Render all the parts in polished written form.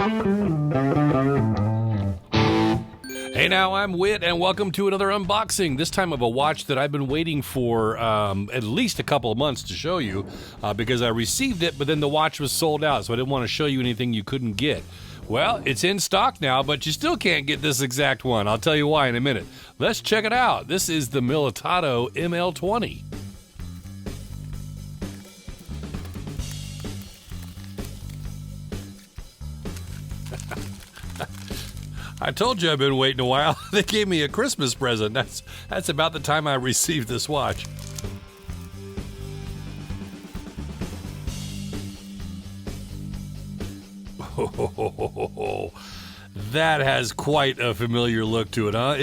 Hey now, I'm Whit, and welcome to another unboxing, this time of a watch that I've been waiting for at least a couple of months to show you, because I received it, but then the watch was sold out, so I didn't want to show you anything you couldn't get. Well, it's in stock now, but you still can't get this exact one. I'll tell you why in a minute. Let's check it out. This is the Militado ML20. I told you I've been waiting a while. They gave me a Christmas present. That's about the time I received this watch. Oh, that has quite a familiar look to it, huh?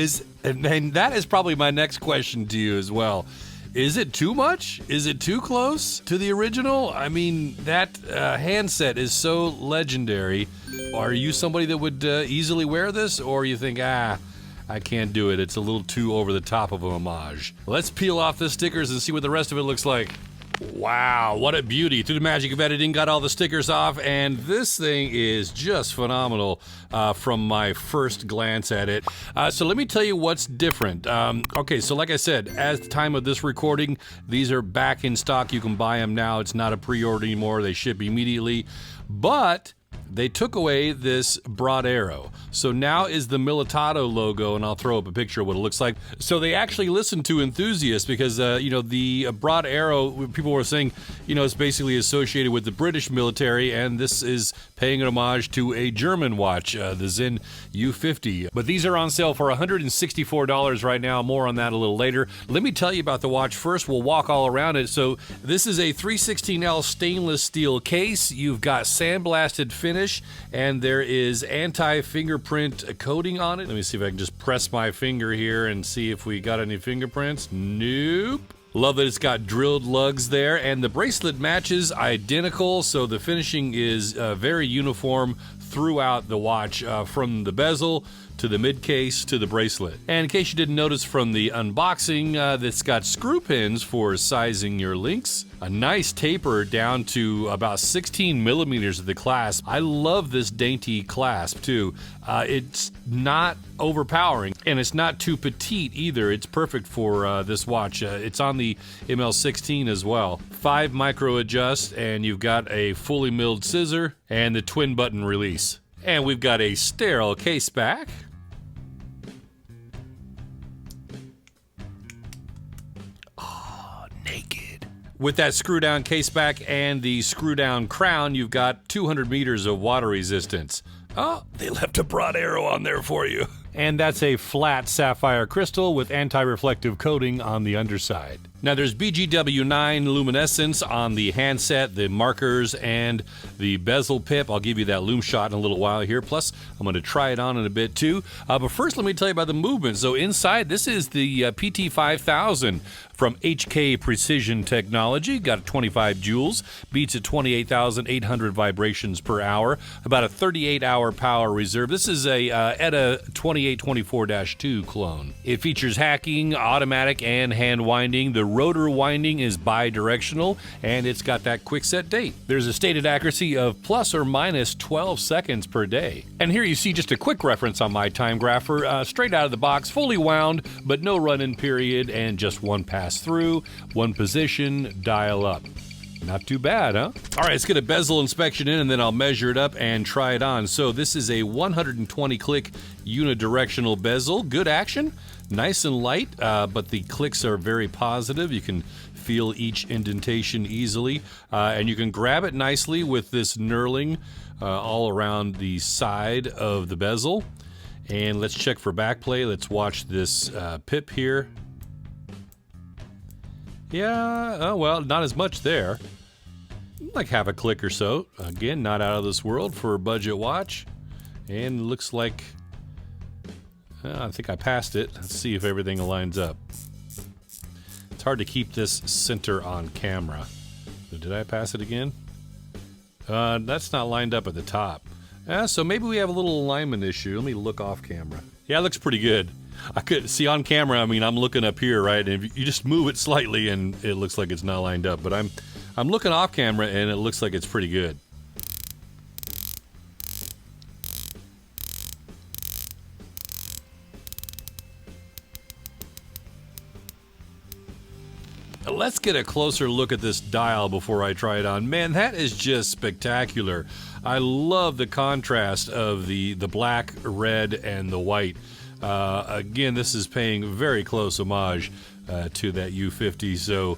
And that is probably my next question to you as well. Is it too much? Is it too close to the original? I mean, that handset is so legendary. Are you somebody that would easily wear this, or you think, I can't do it, it's a little too over the top of a homage? Let's peel off the stickers and see what the rest of it looks like. Wow, what a beauty. Through the magic of editing, got all the stickers off, and this thing is just phenomenal from my first glance at it. So let me tell you what's different. Okay, so like I said, at the time of this recording, these are back in stock. You can buy them now. It's not a pre-order anymore. They ship immediately. But they took away this broad arrow. So now is the Militado logo, and I'll throw up a picture of what it looks like. So they actually listened to enthusiasts because, the broad arrow, people were saying, it's basically associated with the British military, and this is paying an homage to a German watch, the Sinn U50. But these are on sale for $164 right now. More on that a little later. Let me tell you about the watch first. We'll walk all around it. So this is a 316L stainless steel case. You've got sandblasted finish, and there is anti-fingerprint coating on it. Let me see if I can just press my finger here and see if we got any fingerprints. Nope. Love that it's got drilled lugs there, and the bracelet matches identical, so the finishing is very uniform throughout the watch, from the bezel to the mid case to the bracelet. And in case you didn't notice from the unboxing, that's got screw pins for sizing your links. A nice taper down to about 16 millimeters of the clasp. I love this dainty clasp too. It's not overpowering, and it's not too petite either. It's perfect for this watch. It's on the ML16 as well. 5 micro adjust, and you've got a fully milled scissor and the twin button release. And we've got a sterile case back. Naked. With that screw down case back and the screw down crown, you've got 200 meters of water resistance. Oh, they left a broad arrow on there for you. And that's a flat sapphire crystal with anti-reflective coating on the underside. Now there's BGW9 luminescence on the handset, the markers, and the bezel pip. I'll give you that loom shot in a little while here. Plus, I'm going to try it on in a bit too. But first, let me tell you about the movement. So inside, this is the PT5000 from HK Precision Technology. Got 25 joules, beats at 28,800 vibrations per hour, about a 38-hour power reserve. This is a ETA 2824-2 clone. It features hacking, automatic, and hand winding. The rotor winding is bi-directional, and it's got that quick set date. There's a stated accuracy of plus or minus 12 seconds per day. And here you see just a quick reference on my time grapher, straight out of the box, fully wound, but no run-in period, and just one pass through, one position, dial up. Not too bad, huh? All right, let's get a bezel inspection in, and then I'll measure it up and try it on. So this is a 120-click unidirectional bezel. Good action, nice and light, but the clicks are very positive. You can feel each indentation easily, and you can grab it nicely with this knurling all around the side of the bezel. And let's check for backplay. Let's watch this pip here. Yeah, well, not as much there. Like half a click or so. Again, not out of this world for a budget watch. And looks like, I think I passed it. Let's see if everything lines up. It's hard to keep this center on camera. Did I pass it again? That's not lined up at the top. So maybe we have a little alignment issue. Let me look off camera. Yeah, it looks pretty good. I could see on camera, I mean, I'm looking up here, right? And if you just move it slightly and it looks like it's not lined up. But I'm looking off camera and it looks like it's pretty good. let's get a closer look at this dial before I try it on. Man, that is just spectacular. I love the contrast of the black, red, and the white. Again, this is paying very close homage to that U50, so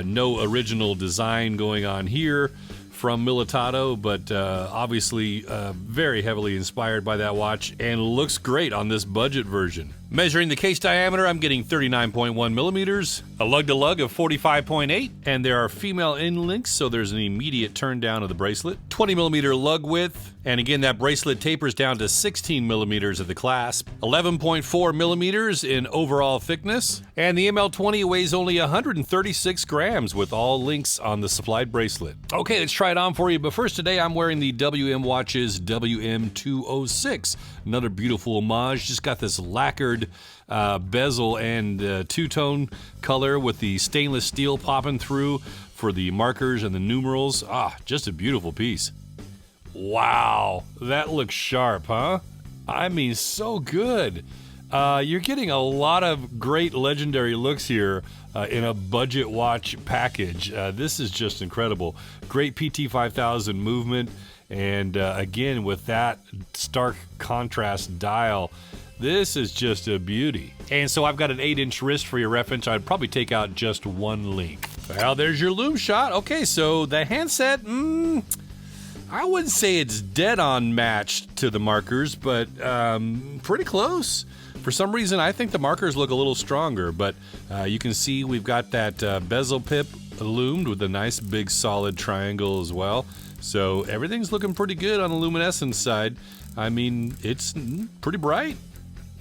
no original design going on here from Militado, but obviously very heavily inspired by that watch, and looks great on this budget version. Measuring the case diameter, I'm getting 39.1 millimeters, a lug-to-lug of 45.8, and there are female end links, so there's an immediate turn down of the bracelet. 20 millimeter lug width, and again, that bracelet tapers down to 16 millimeters at the clasp. 11.4 millimeters in overall thickness, and the ML20 weighs only 136 grams with all links on the supplied bracelet. Okay, let's try it on for you, but first today I'm wearing the WM Watches WM206. Another beautiful homage, just got this lacquered bezel and two-tone color with the stainless steel popping through for the markers and the numerals. Just a beautiful piece. Wow, that looks sharp, huh? I mean, so good. You're getting a lot of great legendary looks here in a budget watch package. This is just incredible. Great PT5000 movement, and again, with that stark contrast dial, this is just a beauty. And so I've got an 8-inch wrist for your reference. I'd probably take out just one link. Well, there's your loom shot. Okay, so the handset, I wouldn't say it's dead on matched to the markers, but pretty close. For some reason, I think the markers look a little stronger, but you can see we've got that bezel pip loomed with a nice big solid triangle as well. So everything's looking pretty good on the Luminescence side. I mean, it's pretty bright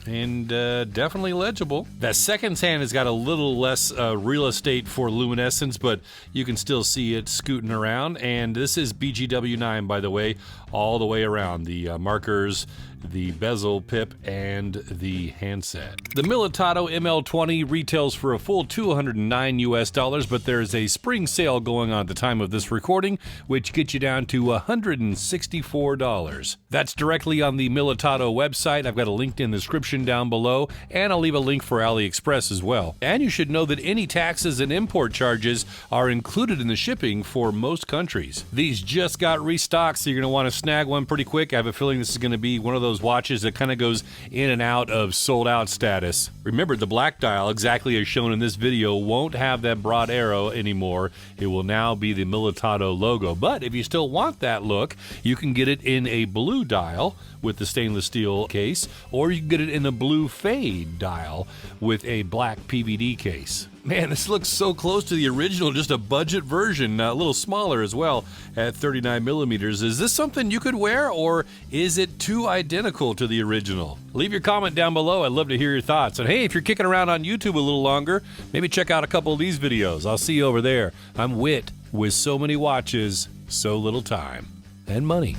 and definitely legible. That second hand has got a little less real estate for Luminescence, but you can still see it scooting around. And this is BGW9, by the way, all the way around. The markers, the bezel pip, and the handset. The Militado ML20 retails for a full $209 US, but there's a spring sale going on at the time of this recording, which gets you down to $164. That's directly on the Militado website. I've got a link in the description down below, and I'll leave a link for AliExpress as well. And you should know that any taxes and import charges are included in the shipping for most countries. These just got restocked, so you're going to want to snag one pretty quick. I have a feeling this is going to be one of those watches that kind of goes in and out of sold out status. Remember, the black dial, exactly as shown in this video, won't have that broad arrow anymore. It will now be the Militado logo. But if you still want that look, you can get it in a blue dial with the stainless steel case, or you can get it in a blue fade dial with a black PVD case. Man, this looks so close to the original, just a budget version, a little smaller as well at 39 millimeters. Is this something you could wear, or is it too identical to the original? Leave your comment down below. I'd love to hear your thoughts. And hey, if you're kicking around on YouTube a little longer, maybe check out a couple of these videos. I'll see you over there. I'm Wit with so many watches, so little time and money.